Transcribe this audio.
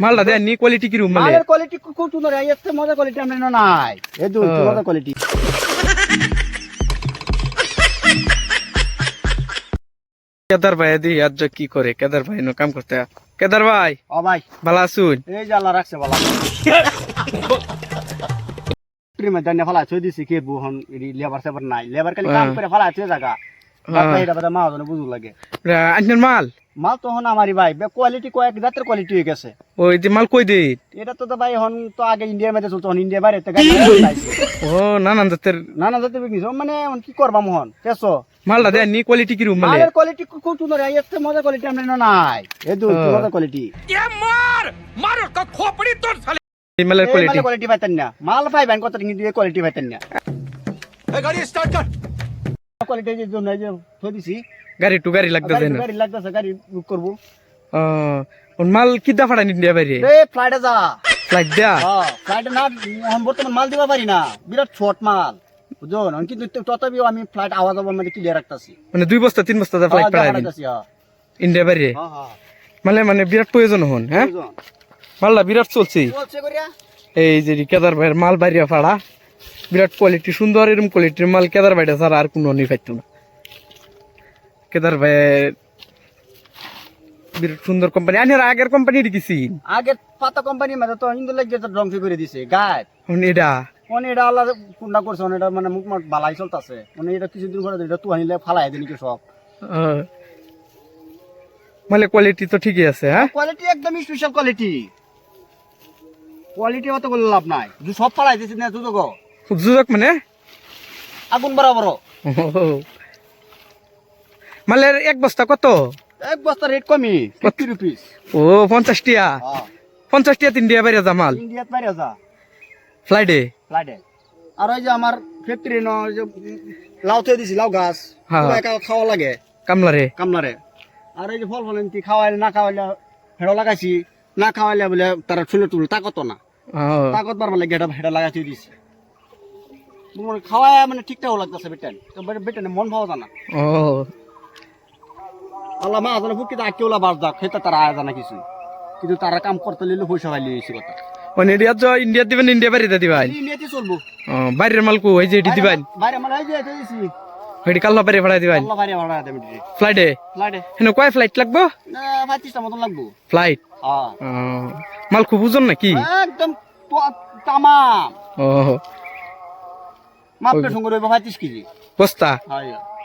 মালটা দেন নি কোয়ালিটি কি রুম মালে মালের কোয়ালিটি খুব সুন্দর এত মজা কোয়ালিটি আমরা নাই এই দুই মজা কোয়ালিটি কেদার ভাই দি আজ কি করে কেদার ভাই নো কাম করতে কেদার ভাই ও ভাই ভালো আছুন এই যে আল্লাহ রাখছে ভালো প্রিমে দানে ফলা ছই দিছি কে বুহন লেবার সেবার নাই লেবার খালি কাম করে ফলা আছে জায়গা বাবা এটা বাদা মাও বুঝু লাগে আন্নের মাল মাল তো হন আমারই ভাই কোয়ালিটি কয়েক জাতের কোয়ালিটি হয়ে গেছে ওই যে মাল কই দিন এটা তো ভাই হন তো আগে ইন্ডিয়ার মধ্যে চলতো হন ইন্ডিয়া বাইরে গাড়ি চালাইছে ও নানান জাতের নানা জাতের বিজনেস মানে কি করবা মোহন কেসো মালটা দেন নি কোয়ালিটি কি রুম মালে মালের কোয়ালিটি খুব সুন্দর এত মজা কোয়ালিটি আমরা নাই এই দুই মজা কোয়ালিটি মার কা খোপড়ি তোর সালে এই মালের কোয়ালিটি কোয়ালিটি পাইতেন না মাল পাইবেন কত টাকা দিয়ে কোয়ালিটি পাইতেন না এই গাড়ি স্টার্ট কর কোয়ালিটির জন্য এই যে থই দিছি গাড়ি লাগতেছে না গাড়ি লাগতেছে গাড়ি বুক করব ওন মাল কি দা ফাড়া ইন্ডিয়া বাইরে রে ফ্লাইটে যা ফ্লাইট দেয়া হ্যাঁ ফ্লাইটে না এখন বর্তমান মাল দিবা পারি না বিরাট ছোট মাল বুঝুন কিন্তু তথাপিও আমি ফ্লাইট আওয়াজ আবার মধ্যে ক্লিয়ার রাখতাছি মানে 2 বস্তা 3 বস্তা দা ফ্লাইট পাড়াই দিন ইন্ডিয়া বাইরে হ্যাঁ হ্যাঁ মানে বিরাট প্রয়োজন হন হ্যাঁ মালটা বিরাট চলছে বলছে করিয়া এই যে কেদার ভাইয়ের মাল বাইরে ফাড়া বিরাট কোয়ালিটি সুন্দর এরকম কোয়ালিটির মাল কেদার ভাইটা ছাড়া আর কোনো নেই পাইতো না কেদার ভাইয়ের বিরাট সুন্দর কোম্পানি আনের আগের কোম্পানি দিছি আগে পাতা কোম্পানি মানে তো হিন্দু লাগিয়ে তো ধ্বংস করে দিছে গাছ এটা এটা আল্লাহ কোনটা করছে এটা মানে মুখ মাঠ বালাই চলতেছে এটা কিছুদিন পরে এটা তুই আনিলে ফালাই দেনি সব মানে কোয়ালিটি তো ঠিকই আছে হ্যাঁ কোয়ালিটি একদম স্পেশাল কোয়ালিটি কোয়ালিটি মতো বলে লাভ নাই সব ফালাই দিছে না দুটো সুযোগ মানে আগুন বরাবর মালের এক বস্তা কত এক বস্তা রেট কমি 50 রুপিস ও 50 টিয়া 50 টিয়া ইন্ডিয়া বাইরে যা মাল ইন্ডিয়াত বাইরে যা ফ্লাইটে আর ওই যে আমার ফ্যাক্টরি ন লাউ থই দিছি লাউ গাছ খাওয়া লাগে কামলারে আর এই যে ফল এনতি খাওয়াইলে না খাওয়াইলে হেড়ো লাগাইছি না খাওয়াইলে বলে তারা ছুলে তুল তাকত না তাকত বার মানে গেটা হেড়া লাগাইছি দিছি খাওয়ায় মানে ঠিকঠাক লাগতেছে বেটেন মন ভালো জানা ও আল্লাহ মা জানা বুকিতে আকেওলা বাস দাও খেতে তারা আয় জানা কিছু কিন্তু তারা কাম করতে লিলে পয়সা পাইলে এসে কথা মানে ইন্ডিয়া দিবেন ইন্ডিয়া বাইরে দিবেন ইন্ডিয়াতে চলবো বাইরের মাল কো এই যে এটি দিবেন বাইরে মাল এই যে এটা দিছি এটি কাল্লা বাইরে ভাড়া দিবেন কাল্লা বাইরে ভাড়া দেব ফ্লাইটে হেন কয় ফ্লাইট লাগবো না 25টা মত লাগবো ফ্লাইট মাল খুব ওজন নাকি একদম তামাম ও মাপের সঙ্গে রইব 25 কেজি বস্তা হ্যাঁ